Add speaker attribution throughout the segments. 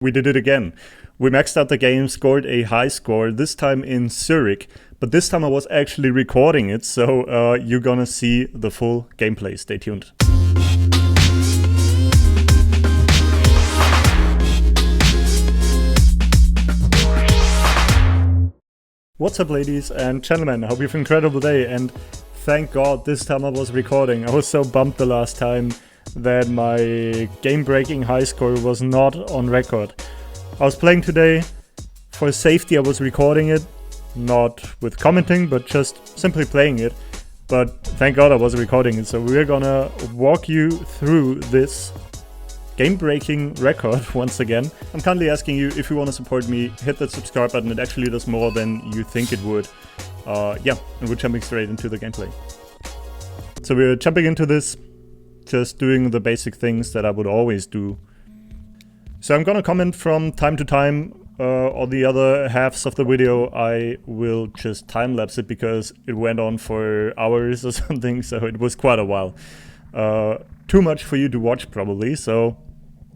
Speaker 1: We did it again. We maxed out the game, scored a high score, this time in Zurich, but this time I was actually recording it, so you're gonna see the full gameplay. Stay tuned. What's up, ladies and gentlemen? I hope you have an incredible day, and thank God this time I was recording. I was so bummed the last time that my game-breaking high score was not on record. I was playing today. For safety I was recording it, not with commenting, but just simply playing it. But thank God I was recording it, so we're gonna walk you through this game-breaking record once again. I'm kindly asking you, if you want to support me, hit that subscribe button. It actually does more than you think it would. Yeah, and we're jumping straight into the gameplay. So we're jumping into this, just doing the basic things that I would always do. So I'm gonna comment from time to time. On the other halves of the video I will just time-lapse it because it went on for hours or something, so it was quite a while. Too much for you to watch probably, so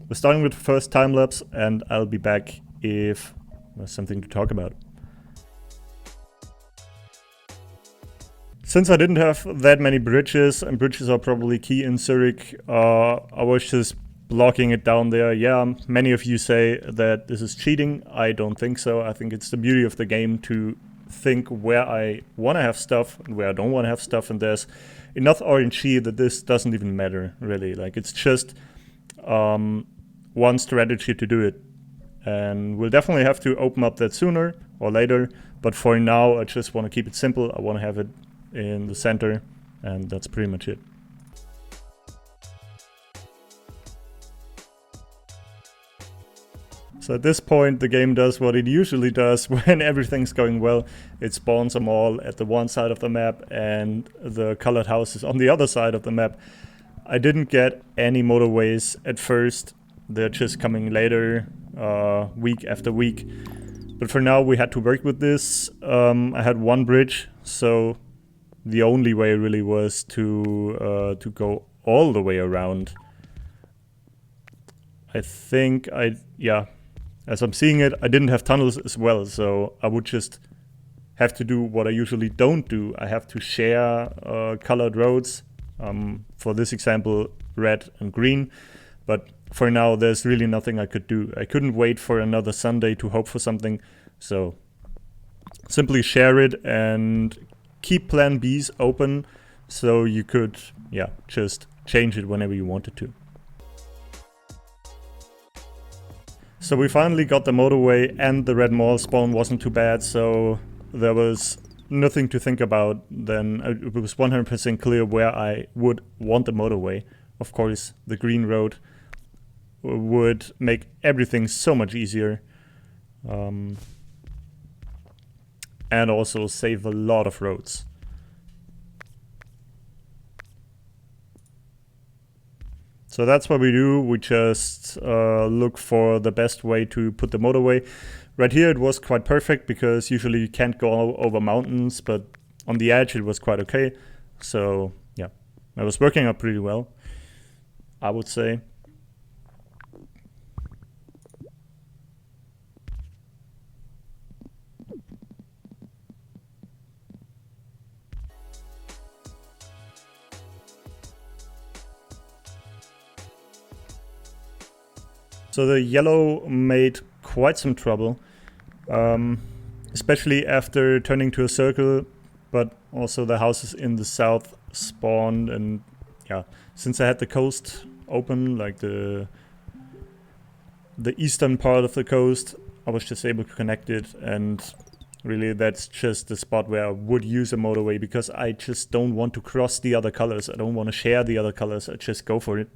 Speaker 1: we're starting with the first time-lapse and I'll be back if there's something to talk about. Since I didn't have that many bridges, and bridges are probably key in Zurich, I was just blocking it down there. Yeah, many of you say that this is cheating. I don't think so. I think it's the beauty of the game to think where I want to have stuff and where I don't want to have stuff, and there's enough RNG that this doesn't even matter, really. Like, it's just one strategy to do it. And we'll definitely have to open up that sooner or later, but for now I just want to keep it simple. I want to have it in the center, and that's pretty much it. So at this point the game does what it usually does when everything's going well. It spawns them all at the one side of the map and the colored houses on the other side of the map. I didn't get any motorways at first. They're just coming later, week after week. But for now we had to work with this. I had one bridge, so the only way really was to go all the way around. I think yeah. As I'm seeing it, I didn't have tunnels as well, so I would just have to do what I usually don't do. I have to share colored roads, for this example red and green, but for now there's really nothing I could do. I couldn't wait for another Sunday to hope for something, so simply share it and keep plan Bs open so you could, yeah, just change it whenever you wanted to. So we finally got the motorway, and the red mall spawn wasn't too bad, so there was nothing to think about. Then it was 100% clear where I would want the motorway. Of course, the green road would make everything so much easier. And also save a lot of roads. So that's what we do. We just look for the best way to put the motorway. Right here it was quite perfect because usually you can't go over mountains, but on the edge it was quite okay. So yeah, it was working out pretty well, I would say. So the yellow made quite some trouble, especially after turning to a circle, but also the houses in the south spawned, and yeah, since I had the coast open, like the eastern part of the coast, I was just able to connect it, and really that's just the spot where I would use a motorway because I just don't want to cross the other colors. I don't want to share the other colors. I just go for it.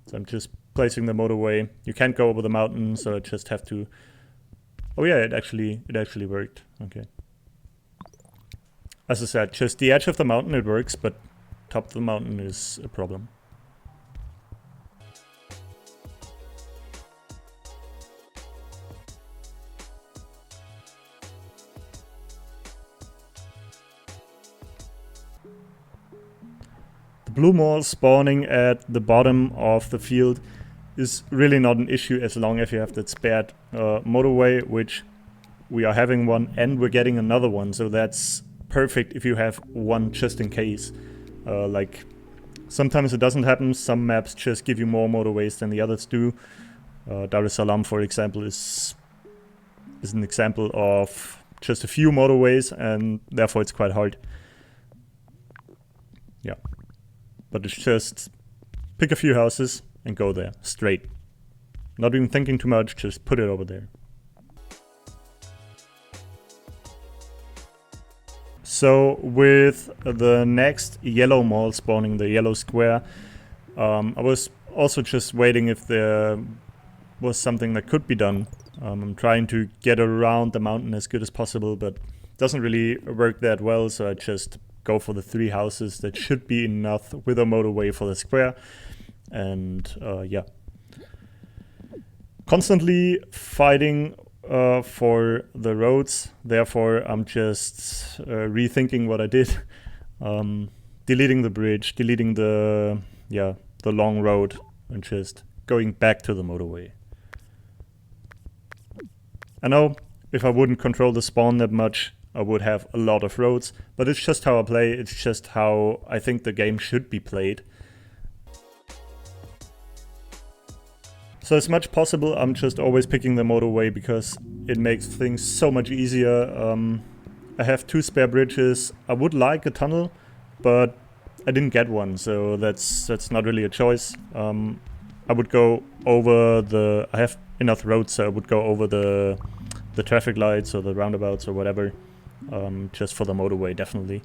Speaker 1: So I'm just placing the motorway. You can't go over the mountain, so I just have to... Oh yeah, it actually worked. Okay. As I said, just the edge of the mountain it works, but top of the mountain is a problem. blue malls spawning at the bottom of the field is really not an issue as long as you have that spared motorway, which we are having one and we're getting another one, so that's perfect if you have one just in case. Like, sometimes it doesn't happen, some maps just give you more motorways than the others do. Dar es Salaam, for example, is an example of just a few motorways, and therefore it's quite hard. Yeah, but it's just pick a few houses and go there, straight. Not even thinking too much, just put it over there. So with the next yellow mall spawning, the yellow square, I was also just waiting if there was something that could be done. I'm trying to get around the mountain as good as possible, but it doesn't really work that well, so I just go for the 3 houses. That should be enough with a motorway for the square. And yeah. Constantly fighting for the roads, therefore I'm just rethinking what I did. Deleting the bridge, deleting the long road, and just going back to the motorway. I know if I wouldn't control the spawn that much, I would have a lot of roads, but it's just how I play, it's just how I think the game should be played. So as much possible, I'm just always picking the motorway because it makes things so much easier. I have 2 spare bridges. I would like a tunnel, but I didn't get one, so that's not really a choice. I would go over the... I have enough roads, so I would go over the traffic lights or the roundabouts or whatever, just for the motorway, definitely.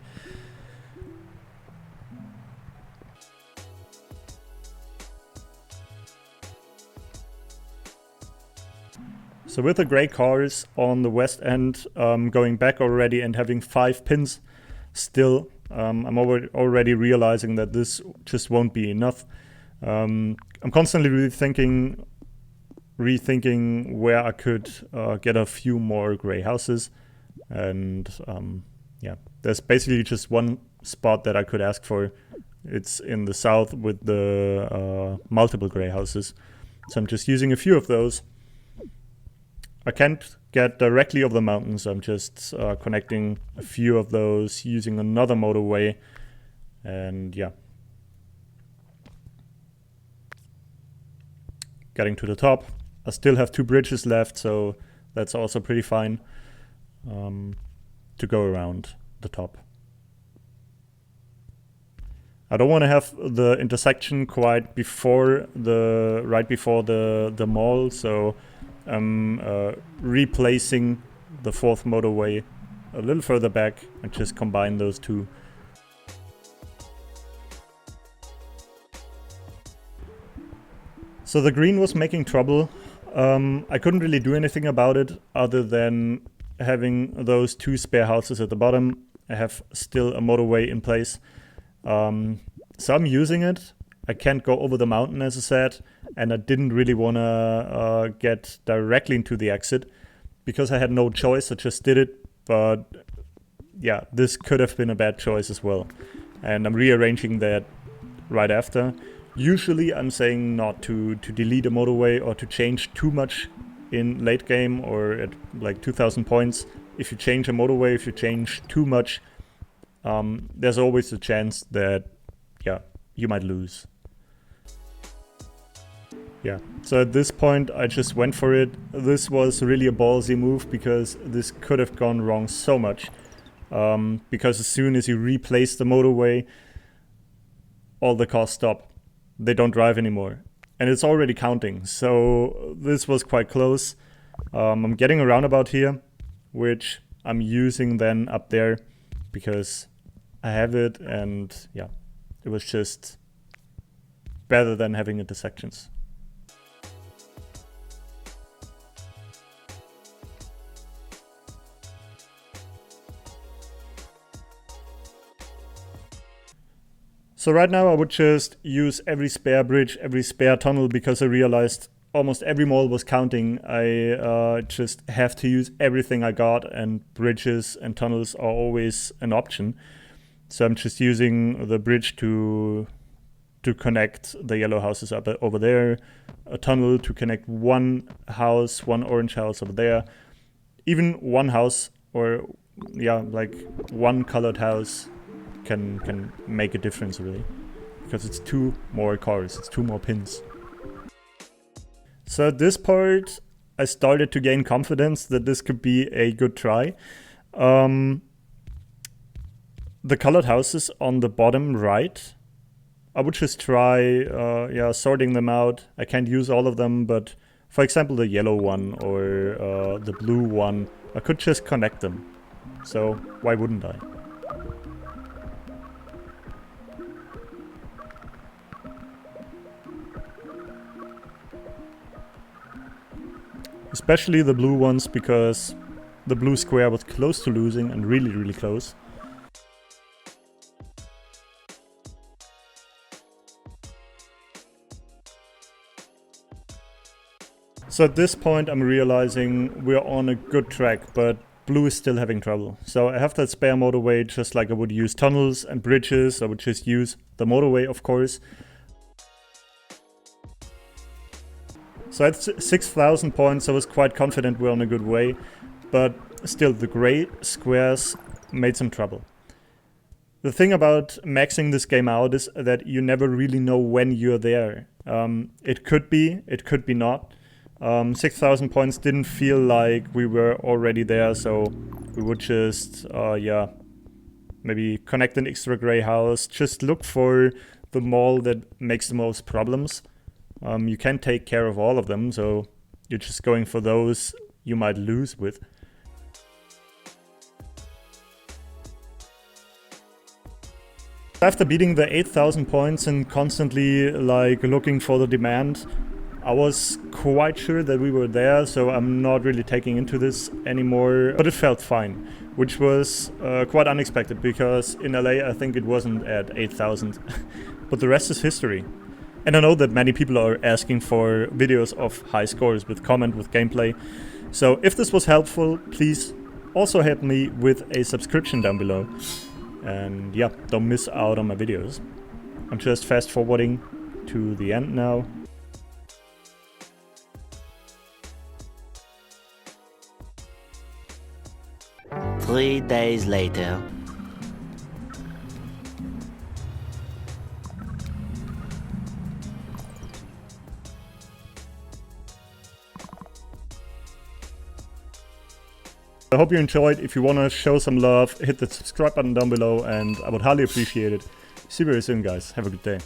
Speaker 1: So with the grey cars on the west end, going back already and having 5 pins still, I'm already realizing that this just won't be enough. I'm constantly rethinking where I could get a few more grey houses, and yeah, there's basically just one spot that I could ask for. It's in the south with the multiple grey houses, so I'm just using a few of those. I can't get directly over the mountains, I'm just connecting a few of those using another motorway, and yeah. Getting to the top. I still have 2 bridges left, so that's also pretty fine to go around the top. I don't want to have the intersection quite right before the mall, so I'm replacing the 4th motorway a little further back and just combine those 2. So the green was making trouble. I couldn't really do anything about it other than having those 2 spare houses at the bottom. I have still a motorway in place. So I'm using it. I can't go over the mountain, as I said, and I didn't really want to get directly into the exit because I had no choice. I just did it, but yeah, this could have been a bad choice as well. And I'm rearranging that right after. Usually I'm saying not to delete a motorway or to change too much in late game or at like 2000 points. If you change a motorway, if you change too much, there's always a chance that, yeah, you might lose. Yeah, so at this point I just went for it. This was really a ballsy move because this could have gone wrong so much. Because as soon as you replace the motorway, all the cars stop. They don't drive anymore. And it's already counting, so this was quite close. I'm getting a roundabout here, which I'm using then up there because I have it, and yeah, it was just better than having intersections. So right now I would just use every spare bridge, every spare tunnel, because I realized almost every mall was counting. I just have to use everything I got, and bridges and tunnels are always an option. So I'm just using the bridge to to connect the yellow houses up over there, a tunnel to connect one house, one orange house over there. Even one house, or yeah, like one colored house can make a difference really, because it's 2 more cars, it's 2 more pins. So at this part I started to gain confidence that this could be a good try. The colored houses on the bottom right, I would just try sorting them out. I can't use all of them, but for example the yellow one or the blue one, I could just connect them. So why wouldn't I? Especially the blue ones, because the blue square was close to losing, and really close. So at this point I'm realizing we're on a good track, but blue is still having trouble. So I have that spare motorway, just like I would use tunnels and bridges. I would just use the motorway, of course. So at 6,000 points I was quite confident we're on a good way, but still the gray squares made some trouble. The thing about maxing this game out is that you never really know when you're there. It could be not. 6,000 points didn't feel like we were already there, so we would just, maybe connect an extra gray house, just look for the mall that makes the most problems. You can't take care of all of them, so you're just going for those you might lose with. After beating the 8,000 points and constantly like looking for the demand, I was quite sure that we were there, so I'm not really taking into this anymore, but it felt fine, which was quite unexpected, because in LA I think it wasn't at 8,000, but the rest is history. And I know that many people are asking for videos of high scores with comment, with gameplay, so if this was helpful, please also help me with a subscription down below, and yeah, don't miss out on my videos. I'm just fast forwarding to the end now.
Speaker 2: Three days later.
Speaker 1: I hope you enjoyed. If you want to show some love, hit the subscribe button down below, and I would highly appreciate it. See you very soon, guys. Have a good day.